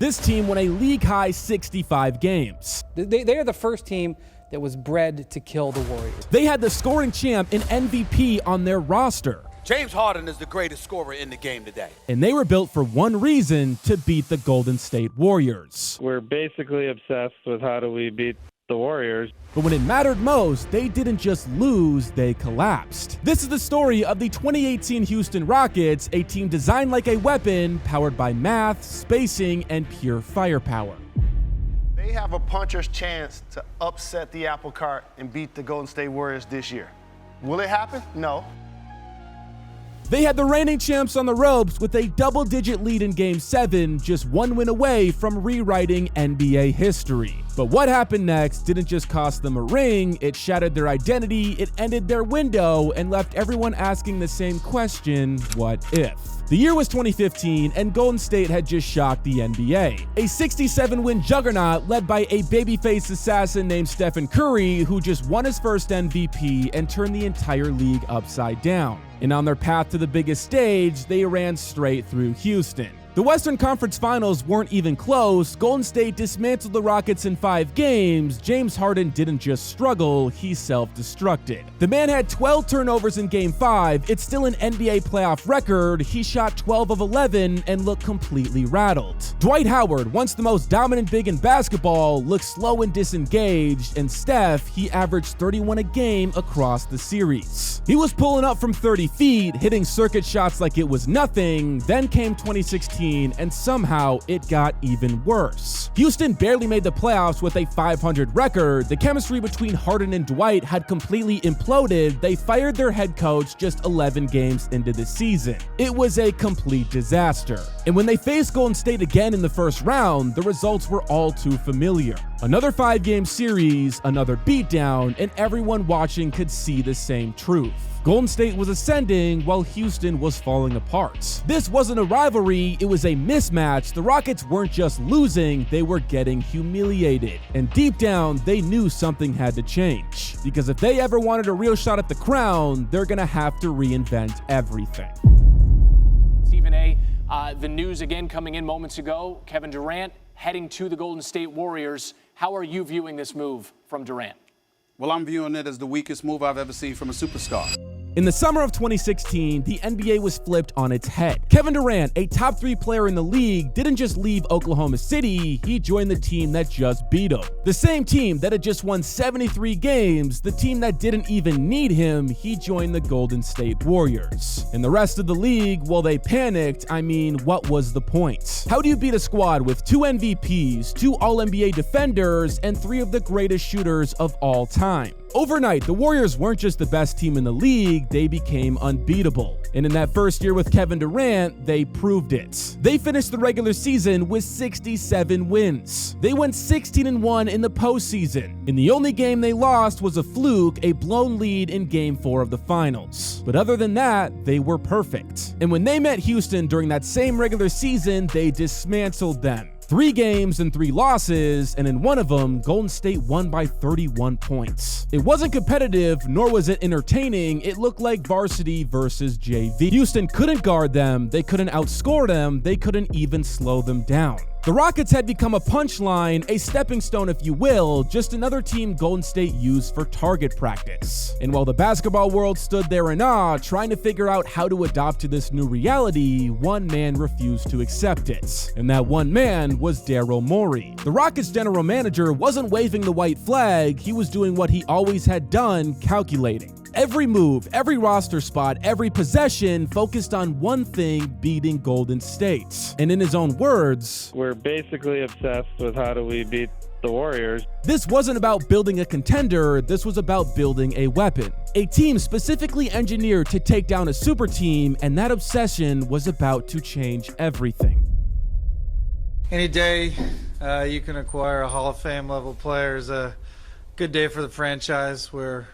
This team won a league-high 65 games. They are the first team that was bred to kill the Warriors. They had the scoring champ and MVP on their roster. James Harden is the greatest scorer in the game today. And they were built for one reason: to beat the Golden State Warriors. We're basically obsessed with how do we beat the Warriors. But when it mattered most, they didn't just lose, they collapsed. This is the story of the 2018 Houston Rockets, a team designed like a weapon, powered by math, spacing, and pure firepower. They have a puncher's chance to upset the apple cart and beat the Golden State Warriors this year. Will it happen? No. They had the reigning champs on the ropes with a double-digit lead in Game 7, just one win away from rewriting NBA history. But what happened next didn't just cost them a ring, it shattered their identity, it ended their window, and left everyone asking the same question: what if? The year was 2015, and Golden State had just shocked the NBA. A 67-win juggernaut led by a babyface assassin named Stephen Curry, who just won his first MVP and turned the entire league upside down. And on their path to the biggest stage, they ran straight through Houston. The Western Conference Finals weren't even close. Golden State dismantled the Rockets in 5 games. James Harden didn't just struggle, he self-destructed. The man had 12 turnovers in Game 5. It's still an NBA playoff record. He shot 12 of 11 and looked completely rattled. Dwight Howard, once the most dominant big in basketball, looked slow and disengaged, and Steph, he averaged 31 a game across the series. He was pulling up from 30 feet, hitting circuit shots like it was nothing. Then came 2016, and somehow it got even worse. Houston barely made the playoffs with a 500 record. The chemistry between Harden and Dwight had completely imploded. They fired their head coach just 11 games into the season. It was a complete disaster. And when they faced Golden State again in the first round, the results were all too familiar. Another 5-game series, another beatdown, and everyone watching could see the same truth. Golden State was ascending while Houston was falling apart. This wasn't a rivalry, it was a mismatch. The Rockets weren't just losing, they were getting humiliated. And deep down, they knew something had to change. Because if they ever wanted a real shot at the crown, they're gonna have to reinvent everything. Stephen A., the news again coming in moments ago, Kevin Durant heading to the Golden State Warriors. How are you viewing this move from Durant? Well, I'm viewing it as the weakest move I've ever seen from a superstar. In the summer of 2016, the NBA was flipped on its head. Kevin Durant, a top 3 player in the league, didn't just leave Oklahoma City, he joined the team that just beat him. The same team that had just won 73 games, the team that didn't even need him, he joined the Golden State Warriors. And the rest of the league, well, they panicked. I mean, what was the point? How do you beat a squad with 2 MVPs, 2 All-NBA defenders, and 3 of the greatest shooters of all time? Overnight, the Warriors weren't just the best team in the league, they became unbeatable. And in that first year with Kevin Durant, they proved it. They finished the regular season with 67 wins. They went 16-1 in the postseason. And the only game they lost was a fluke, a blown lead in Game 4 of the finals. But other than that, they were perfect. And when they met Houston during that same regular season, they dismantled them. 3 games and 3 losses, and in one of them, Golden State won by 31 points. It wasn't competitive, nor was it entertaining. It looked like varsity versus JV. Houston couldn't guard them, they couldn't outscore them, they couldn't even slow them down. The Rockets had become a punchline, a stepping stone if you will, just another team Golden State used for target practice. And while the basketball world stood there in awe, trying to figure out how to adapt to this new reality, one man refused to accept it. And that one man was Daryl Morey. The Rockets general manager wasn't waving the white flag, he was doing what he always had done, calculating. Every move, every roster spot, every possession focused on one thing: beating Golden State. And in his own words, We're basically obsessed with how do we beat the Warriors. This wasn't about building a contender, this was about building a weapon. A team specifically engineered to take down a super team, and that obsession was about to change everything. Any day you can acquire a Hall of Fame level player is a good day for the franchise. We're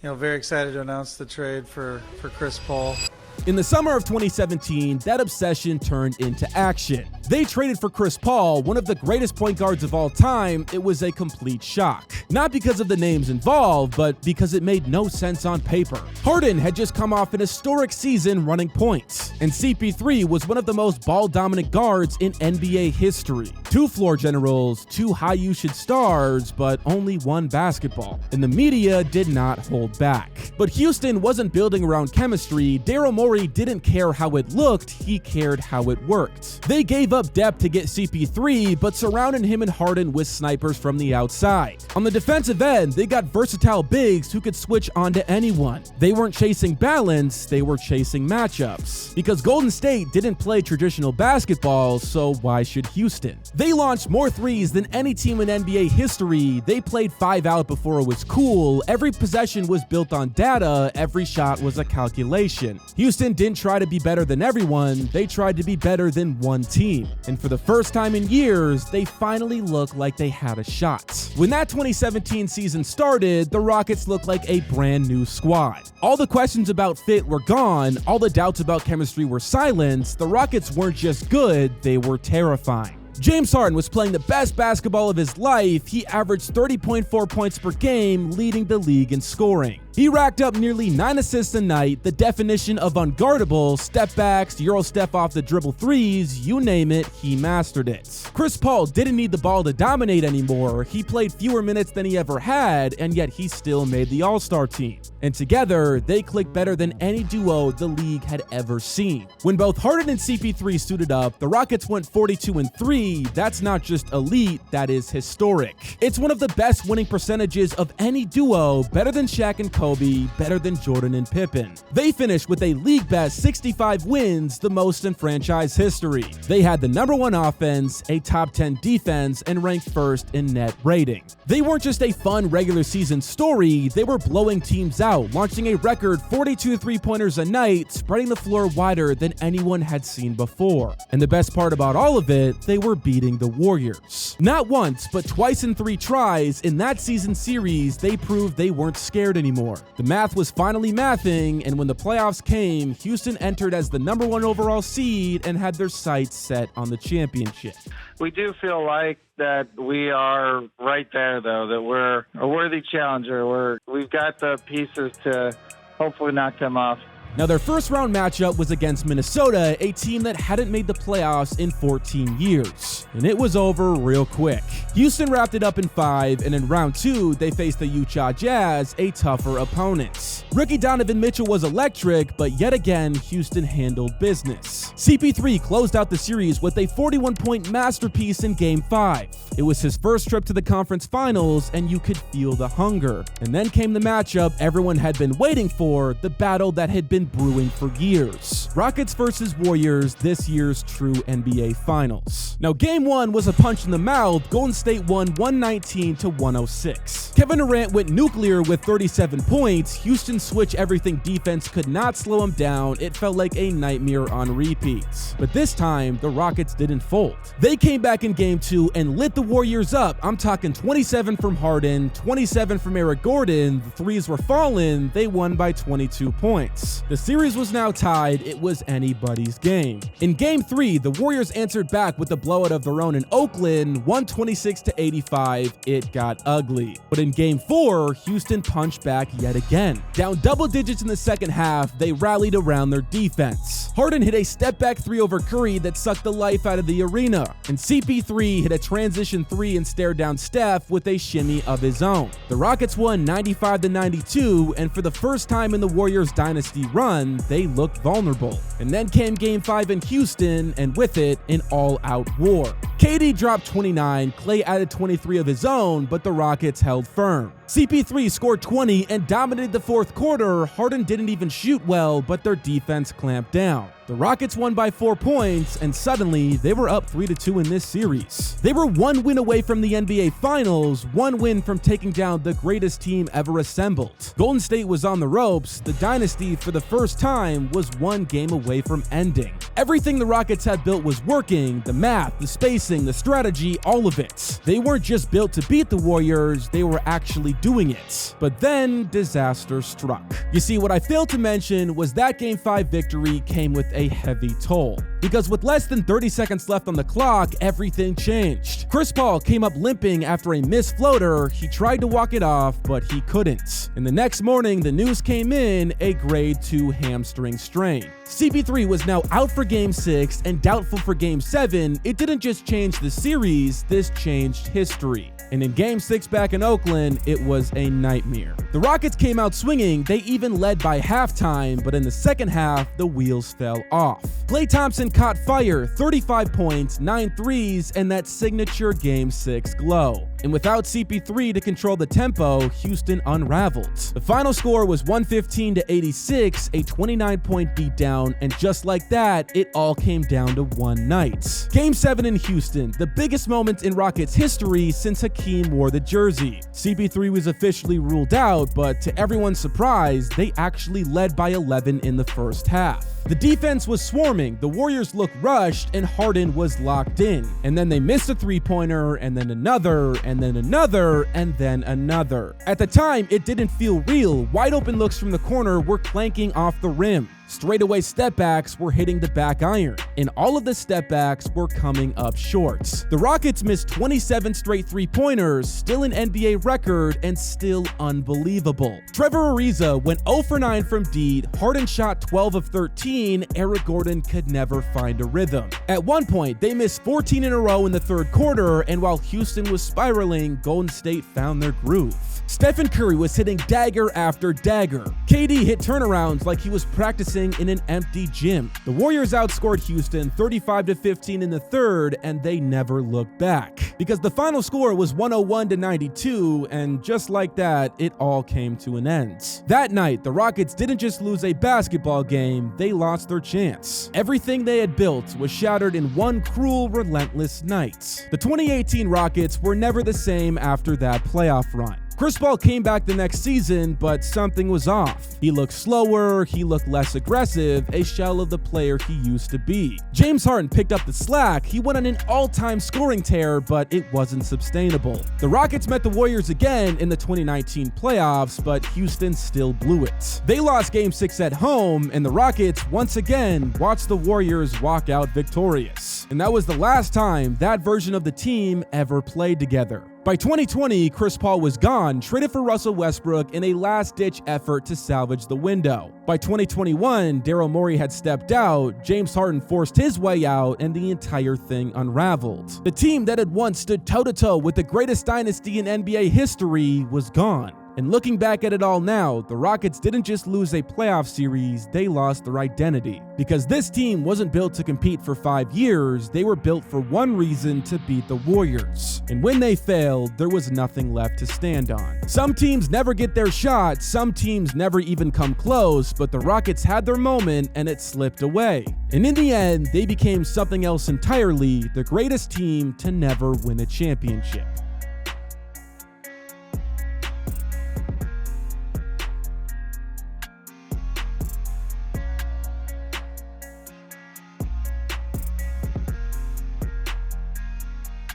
very excited to announce the trade for Chris Paul. In the summer of 2017, that obsession turned into action. They traded for Chris Paul, one of the greatest point guards of all time. It was a complete shock. Not because of the names involved, but because it made no sense on paper. Harden had just come off an historic season running points, and CP3 was one of the most ball-dominant guards in NBA history. 2 floor generals, 2 high-usage stars, but only 1 basketball. And the media did not hold back. But Houston wasn't building around chemistry. Daryl Morey didn't care how it looked, he cared how it worked. They gave up depth to get CP3, but surrounded him and Harden with snipers from the outside. On the defensive end, they got versatile bigs who could switch onto anyone. They weren't chasing balance, they were chasing matchups. Because Golden State didn't play traditional basketball, so why should Houston? They launched more threes than any team in NBA history. They played 5 out before it was cool. Every possession was built on data, every shot was a calculation. Houston didn't try to be better than everyone, they tried to be better than one team. And for the first time in years, they finally looked like they had a shot. When that 2017 season started, the Rockets looked like a brand new squad. All the questions about fit were gone, all the doubts about chemistry were silenced. The Rockets weren't just good, they were terrifying. James Harden was playing the best basketball of his life. He averaged 30.4 points per game, leading the league in scoring. He racked up nearly 9 assists a night, the definition of unguardable, step backs, Euro step off the dribble threes, you name it, he mastered it. Chris Paul didn't need the ball to dominate anymore. He played fewer minutes than he ever had, and yet he still made the All-Star team. And together, they clicked better than any duo the league had ever seen. When both Harden and CP3 suited up, the Rockets went 42-3. That's not just elite, that is historic. It's one of the best winning percentages of any duo, better than Shaq and Kobe, better than Jordan and Pippen. They finished with a league-best 65 wins, the most in franchise history. They had the #1 offense, a top 10 defense, and ranked first in net rating. They weren't just a fun regular season story, they were blowing teams out, launching a record 42 three-pointers a night, spreading the floor wider than anyone had seen before. And the best part about all of it, they were beating the Warriors. Not once, but twice in 3 tries, in that season series, they proved they weren't scared anymore. The math was finally mathing, and when the playoffs came, Houston entered as the #1 overall seed and had their sights set on the championship. We do feel like that we are right there, though, that we're a worthy challenger. We've got the pieces to hopefully knock them off. Now, their first round matchup was against Minnesota, a team that hadn't made the playoffs in 14 years. And it was over real quick. Houston wrapped it up in 5, and in round 2, they faced the Utah Jazz, a tougher opponent. Rookie Donovan Mitchell was electric, but yet again, Houston handled business. CP3 closed out the series with a 41-point masterpiece in Game 5. It was his first trip to the conference finals, and you could feel the hunger. And then came the matchup everyone had been waiting for, the battle that had been brewing for years. Rockets versus Warriors, this year's true NBA Finals. Now, Game 1 was a punch in the mouth. Golden State won 119-106. Kevin Durant went nuclear with 37 points. Houston's switch everything defense could not slow him down. It felt like a nightmare on repeats. But this time, the Rockets didn't fold. They came back in Game 2 and lit the Warriors up. I'm talking 27 from Harden, 27 from Eric Gordon. The threes were falling. They won by 22 points. The series was now tied. It was anybody's game. In Game 3, the Warriors answered back with a blowout of their own in Oakland, 126-85. It got ugly. But in Game 4, Houston punched back yet again. Down double digits in the second half, they rallied around their defense. Harden hit a step-back 3 over Curry that sucked the life out of the arena, and CP3 hit a transition 3 and stared down Steph with a shimmy of his own. The Rockets won 95-92, and for the first time in the Warriors dynasty run, they looked vulnerable. And then came Game 5 in Houston, and with it, an all-out war. KD dropped 29, Klay added 23 of his own, but the Rockets held firm. CP3 scored 20 and dominated the fourth quarter. Harden didn't even shoot well, but their defense clamped down. The Rockets won by 4 points, and suddenly they were up 3-2 in this series. They were 1 win away from the NBA Finals, 1 win from taking down the greatest team ever assembled. Golden State was on the ropes. The dynasty, for the first time, was 1 game away from ending. Everything the Rockets had built was working: the math, the spacing, spacing, the strategy, all of it. They weren't just built to beat the Warriors, they were actually doing it. But then disaster struck. You see, what I failed to mention was that Game 5 victory came with a heavy toll. Because with less than 30 seconds left on the clock, everything changed. Chris Paul came up limping after a missed floater. He tried to walk it off, but he couldn't. And the next morning, the news came in, a grade 2 hamstring strain. CP3 was now out for Game 6 and doubtful for Game 7. It didn't just change the series, this changed history. And in Game 6 back in Oakland, it was a nightmare. The Rockets came out swinging, they even led by halftime, but in the second half, the wheels fell off. Klay Thompson caught fire, 35 points, 9 threes, and that signature Game 6 glow. And without CP3 to control the tempo, Houston unraveled. The final score was 115-86, a 29-point beatdown, and just like that, it all came down to one night. Game 7 in Houston, the biggest moment in Rockets history since Hakeem wore the jersey. CP3 was officially ruled out, but to everyone's surprise, they actually led by 11 in the first half. The defense was swarming, the Warriors looked rushed, and Harden was locked in. And then they missed a three-pointer, and then another, and then another, and then another. At the time, it didn't feel real. Wide open looks from the corner were clanking off the rim. Straightaway step backs were hitting the back iron, and all of the step backs were coming up short. The Rockets missed 27 straight three-pointers, still an NBA record and still unbelievable. Trevor Ariza went 0 for 9 from deep, Harden shot 12 of 13, Eric Gordon could never find a rhythm. At one point, they missed 14 in a row in the third quarter, and while Houston was spiraling, Golden State found their groove. Stephen Curry was hitting dagger after dagger. KD hit turnarounds like he was practicing in an empty gym. The Warriors outscored Houston 35-15 in the third, and they never looked back. Because the final score was 101-92, and just like that, it all came to an end. That night, the Rockets didn't just lose a basketball game, they lost their chance. Everything they had built was shattered in one cruel, relentless night. The 2018 Rockets were never the same after that playoff run. Chris Paul came back the next season, but something was off. He looked slower, he looked less aggressive, a shell of the player he used to be. James Harden picked up the slack, he went on an all-time scoring tear, but it wasn't sustainable. The Rockets met the Warriors again in the 2019 playoffs, but Houston still blew it. They lost Game 6 at home, and the Rockets once again watched the Warriors walk out victorious. And that was the last time that version of the team ever played together. By 2020, Chris Paul was gone, traded for Russell Westbrook in a last-ditch effort to salvage the window. By 2021, Daryl Morey had stepped out, James Harden forced his way out, and the entire thing unraveled. The team that had once stood toe-to-toe with the greatest dynasty in NBA history was gone. And looking back at it all now, the Rockets didn't just lose a playoff series, they lost their identity. Because this team wasn't built to compete for 5 years, they were built for one reason: to beat the Warriors. And when they failed, there was nothing left to stand on. Some teams never get their shot, some teams never even come close, but the Rockets had their moment and it slipped away. And in the end, they became something else entirely, the greatest team to never win a championship.